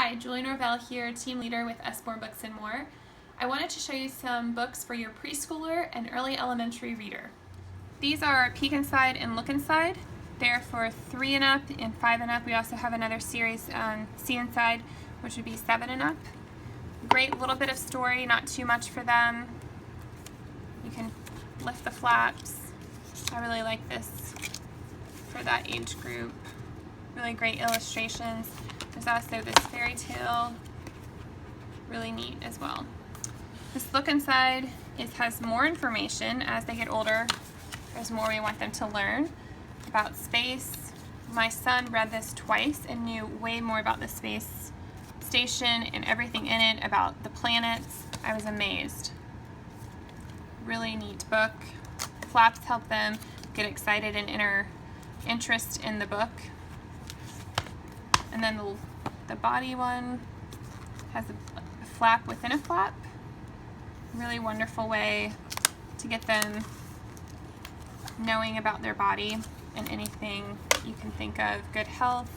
Hi, Julie Norvell here, team leader with Usborne Books and More. I wanted to show you some books for your preschooler and early elementary reader. These are Peek Inside and Look Inside. They're for 3 and up and 5 and up. We also have another series, See Inside, which would be 7 and up. Great little bit of story, not too much for them. You can lift the flaps. I really like this for that age group. Really great illustrations. There's also this fairy tale, really neat as well. This Look Inside has more information as they get older. There's more we want them to learn about space. My son read this twice and knew way more about the space station and everything in it, about the planets. I was amazed. Really neat book. Flaps help them get excited and interest in the book. And then the body one has a flap within a flap. Really wonderful way to get them knowing about their body and anything you can think of. Good health,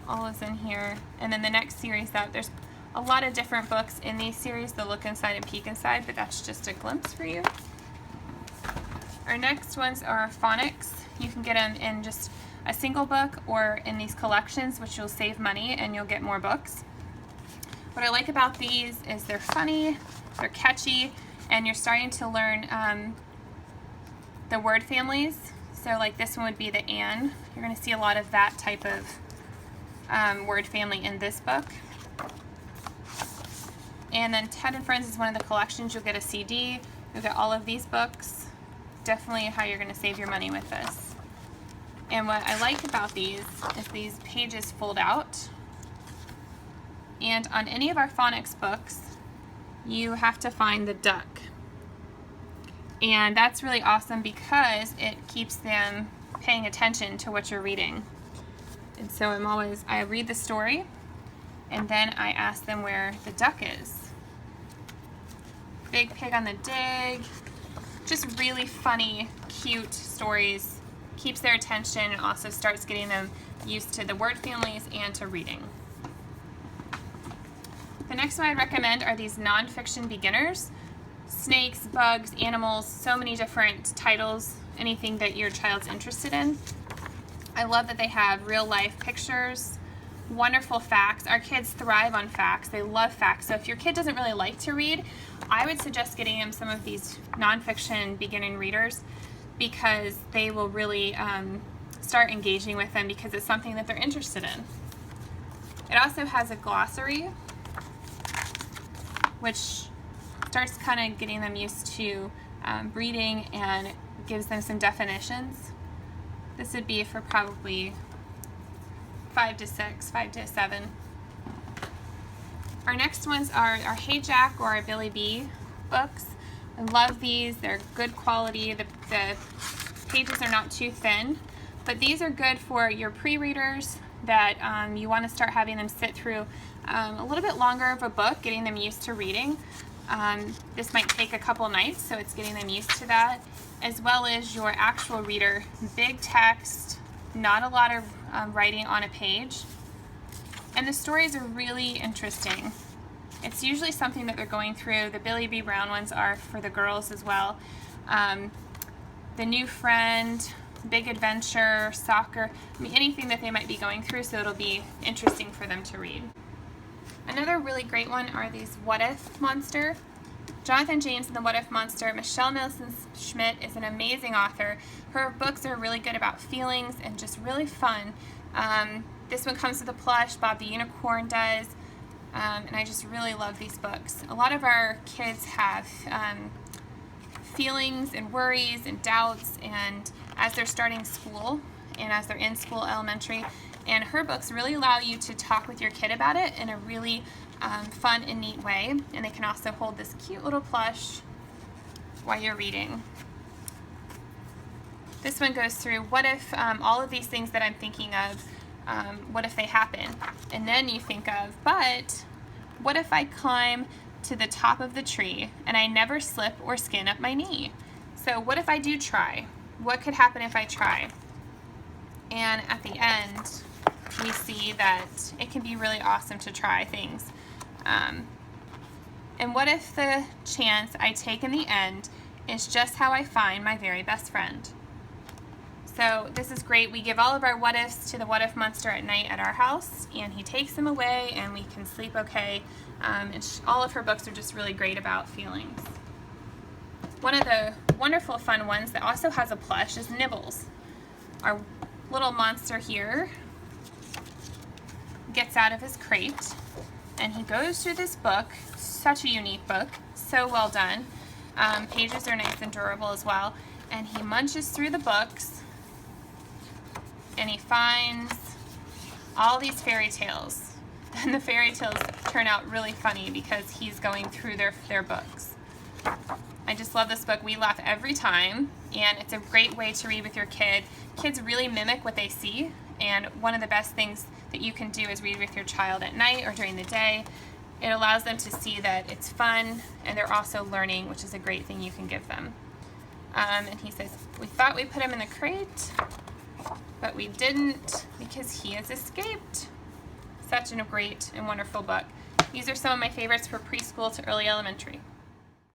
all is in here. And then the next series up, there's a lot of different books in these series, the Look Inside and Peek Inside, but that's just a glimpse for you. Our next ones are phonics. You can get them in just a single book or in these collections, which you'll save money and you'll get more books. What I like about these is they're funny, they're catchy, and you're starting to learn the word families. So like this one would be the and. You're going to see a lot of that type of word family in this book. And then Ted and Friends is one of the collections. You'll get a CD, you'll get all of these books. Definitely how you're going to save your money with this. And what I like about these is these pages fold out. And on any of our phonics books, you have to find the duck. And that's really awesome because it keeps them paying attention to what you're reading. And so I read the story and then I ask them where the duck is. Big Pig on the Dig. Just really funny, cute stories. Keeps their attention and also starts getting them used to the word families and to reading. The next one I'd recommend are these nonfiction beginners. Snakes, bugs, animals, so many different titles, anything that your child's interested in. I love that they have real life pictures, wonderful facts. Our kids thrive on facts. They love facts. So if your kid doesn't really like to read, I would suggest getting them some of these nonfiction beginning readers, because they will really start engaging with them because it's something that they're interested in. It also has a glossary, which starts kind of getting them used to reading and gives them some definitions. This would be for probably 5 to 6, 5 to 7. Our next ones are our Hey Jack or our Billy B books. I love these. They're good quality. The pages are not too thin, but these are good for your pre-readers that you want to start having them sit through a little bit longer of a book, getting them used to reading. This might take a couple nights, so it's getting them used to that, as well as your actual reader. Big text, not a lot of writing on a page, and the stories are really interesting. It's usually something that they're going through. The Billy B. Brown ones are for the girls as well. The New Friend, Big Adventure, Soccer, I mean anything that they might be going through, so it'll be interesting for them to read. Another really great one are these What If Monster. Jonathan James and the What If Monster. Michelle Nelson Schmidt is an amazing author. Her books are really good about feelings and just really fun. This one comes with a plush, Bob the Unicorn does. And I just really love these books. A lot of our kids have feelings and worries and doubts, and as they're starting school and as they're in school, elementary, and her books really allow you to talk with your kid about it in a really fun and neat way. And they can also hold this cute little plush while you're reading. This one goes through what if all of these things that I'm thinking of, what if they happen? And then you think of, but what if I climb to the top of the tree and I never slip or skin up my knee? So what if I do try? What could happen if I try? And at the end, we see that it can be really awesome to try things. And what if the chance I take in the end is just how I find my very best friend? So this is great. We give all of our what ifs to the what if monster at night at our house, and he takes them away and we can sleep okay. And all of her books are just really great about feelings. One of the wonderful fun ones that also has a plush is Nibbles. Our little monster here gets out of his crate and he goes through this book. Such a unique book, so well done. Pages are nice and durable as well. And he munches through the books and he finds all these fairy tales. And the fairy tales turn out really funny because he's going through their books. I just love this book. We laugh every time, and it's a great way to read with your kid. Kids really mimic what they see, and one of the best things that you can do is read with your child at night or during the day. It allows them to see that it's fun and they're also learning, which is a great thing you can give them. And he says, we thought we put him in the crate, but we didn't because he has escaped. Such a great and wonderful book. These are some of my favorites for preschool to early elementary.